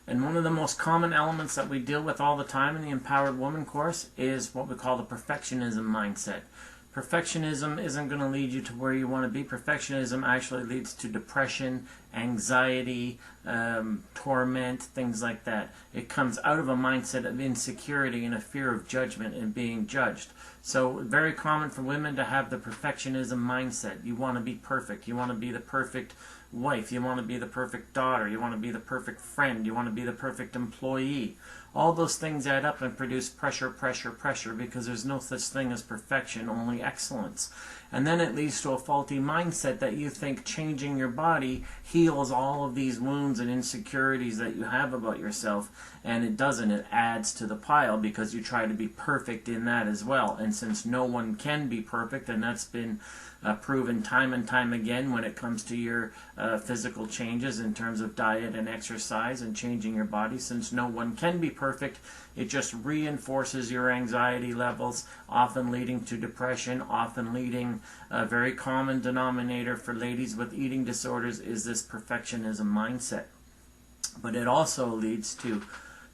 And one of the most common elements that we deal with all the time in the Empowered Woman course is what we call the perfectionism mindset. Perfectionism isn't going to lead you to where you want to be. Perfectionism actually leads to depression, anxiety, torment, things like that. It comes out of a mindset of insecurity and a fear of judgment and being judged. So very common for women to have the perfectionism mindset. You want to be perfect. You want to be the perfect wife. You want to be the perfect daughter. You want to be the perfect friend. You want to be the perfect employee. All those things add up and produce pressure, pressure, pressure, because there's no such thing as perfection, only excellence. And then it leads to a faulty mindset that you think changing your body heals all of these wounds and insecurities that you have about yourself, and it doesn't. It adds to the pile because you try to be perfect in that as well. And since no one can be perfect, and that's been proven time and time again when it comes to your physical changes in terms of diet and exercise and changing your body, since no one can be perfect, it just reinforces your anxiety levels, often leading to depression, often leading a very common denominator for ladies with eating disorders is this perfectionism mindset. But it also leads to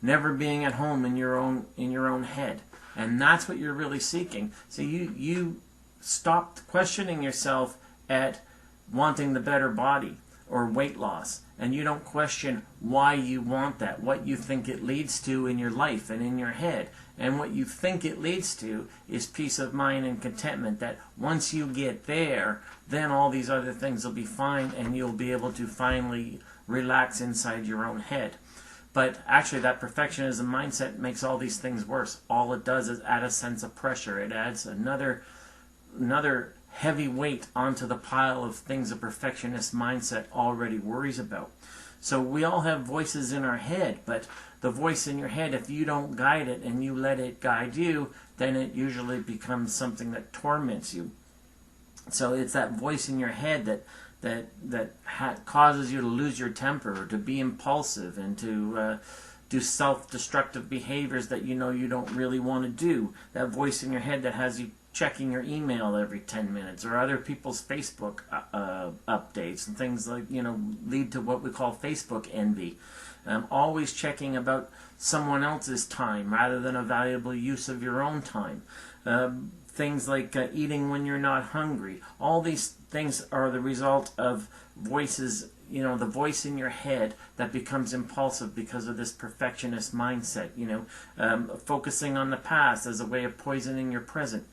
never being at home in your own head. And that's what you're really seeking. So you stopped questioning yourself at wanting the better body or weight loss, and you don't question why you want that, what you think it leads to in your life and in your head. And what you think it leads to is peace of mind and contentment, that once you get there, then all these other things will be fine and you'll be able to finally relax inside your own head. But actually that perfectionism mindset makes all these things worse. All it does is add a sense of pressure. It adds another heavy weight onto the pile of things a perfectionist mindset already worries about. So we all have voices in our head, but the voice in your head, if you don't guide it and you let it guide you, then it usually becomes something that torments you. So it's that voice in your head that causes you to lose your temper, or to be impulsive, and to do self-destructive behaviors that you know you don't really want to do. That voice in your head that has you checking your email every 10 minutes, or other people's Facebook updates and things like, lead to what we call Facebook envy. Always checking about someone else's time rather than a valuable use of your own time. Things like eating when you're not hungry. All these things are the result of voices, the voice in your head that becomes impulsive because of this perfectionist mindset, focusing on the past as a way of poisoning your present.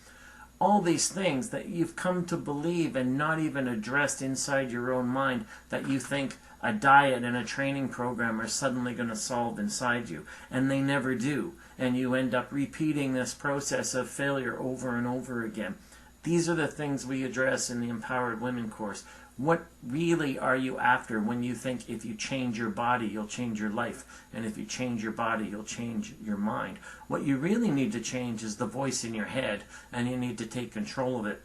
All these things that you've come to believe and not even addressed inside your own mind, that you think a diet and a training program are suddenly going to solve inside you. And they never do. And you end up repeating this process of failure over and over again. These are the things we address in the Empowered Women course. What really are you after when you think if you change your body, you'll change your life? And if you change your body, you'll change your mind? What you really need to change is the voice in your head, and you need to take control of it.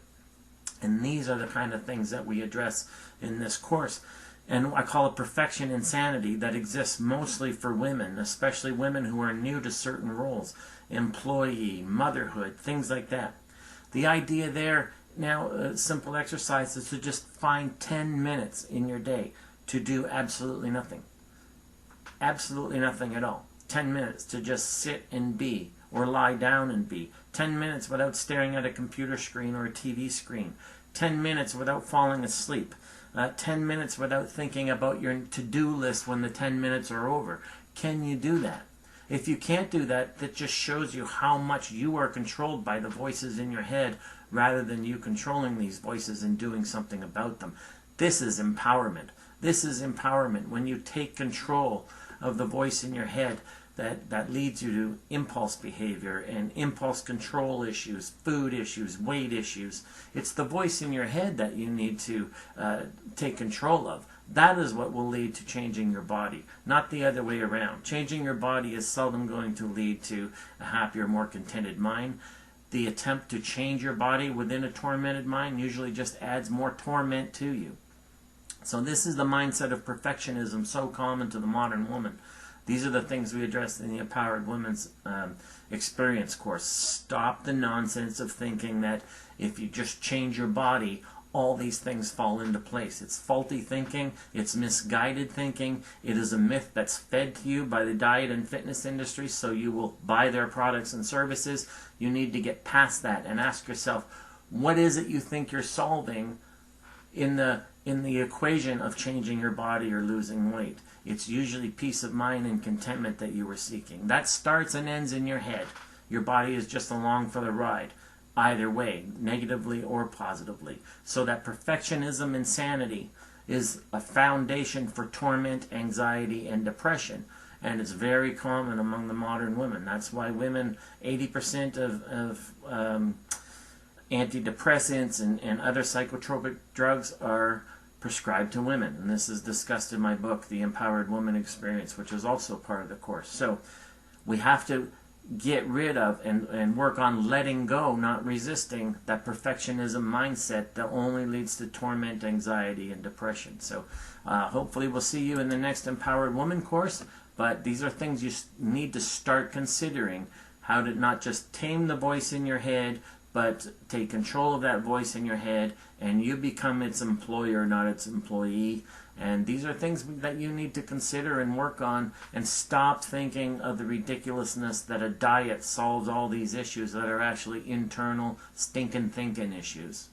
And these are the kind of things that we address in this course. And I call it perfection insanity, that exists mostly for women, especially women who are new to certain roles, employee, motherhood, things like that. The idea there, now, a simple exercise is to just find 10 minutes in your day to do absolutely nothing. Absolutely nothing at all. 10 minutes to just sit and be, or lie down and be. 10 minutes without staring at a computer screen or a TV screen. 10 minutes without falling asleep. 10 minutes without thinking about your to-do list when the 10 minutes are over. Can you do that? If you can't do that, that just shows you how much you are controlled by the voices in your head rather than you controlling these voices and doing something about them. This is empowerment. This is empowerment when you take control of the voice in your head that leads you to impulse behavior and impulse control issues, food issues, weight issues. It's the voice in your head that you need to take control of. That is what will lead to changing your body, not the other way around. Changing your body is seldom going to lead to a happier, more contented mind. The attempt to change your body within a tormented mind usually just adds more torment to you. So this is the mindset of perfectionism, so common to the modern woman. These are the things we address in the Empowered Women's Experience course. Stop the nonsense of thinking that if you just change your body, all these things fall into place. It's faulty thinking, it's misguided thinking, it is a myth that's fed to you by the diet and fitness industry, so you will buy their products and services. You need to get past that and ask yourself, what is it you think you're solving in the equation of changing your body or losing weight? It's usually peace of mind and contentment that you were seeking. That starts and ends in your head. Your body is just along for the ride, either way, negatively or positively. So that perfectionism insanity is a foundation for torment, anxiety, and depression. And it's very common among the modern women. That's why women, 80% of antidepressants and other psychotropic drugs are prescribed to women. And this is discussed in my book, The Empowered Woman Experience, which is also part of the course. So we have to get rid of and work on letting go, not resisting, that perfectionism mindset that only leads to torment, anxiety, and depression. So hopefully we'll see you in the next Empowered Woman course, but these are things you need to start considering, how to not just tame the voice in your head, but take control of that voice in your head, and you become its employer, not its employee. And these are things that you need to consider and work on, and stop thinking of the ridiculousness that a diet solves all these issues that are actually internal, stinking thinking issues.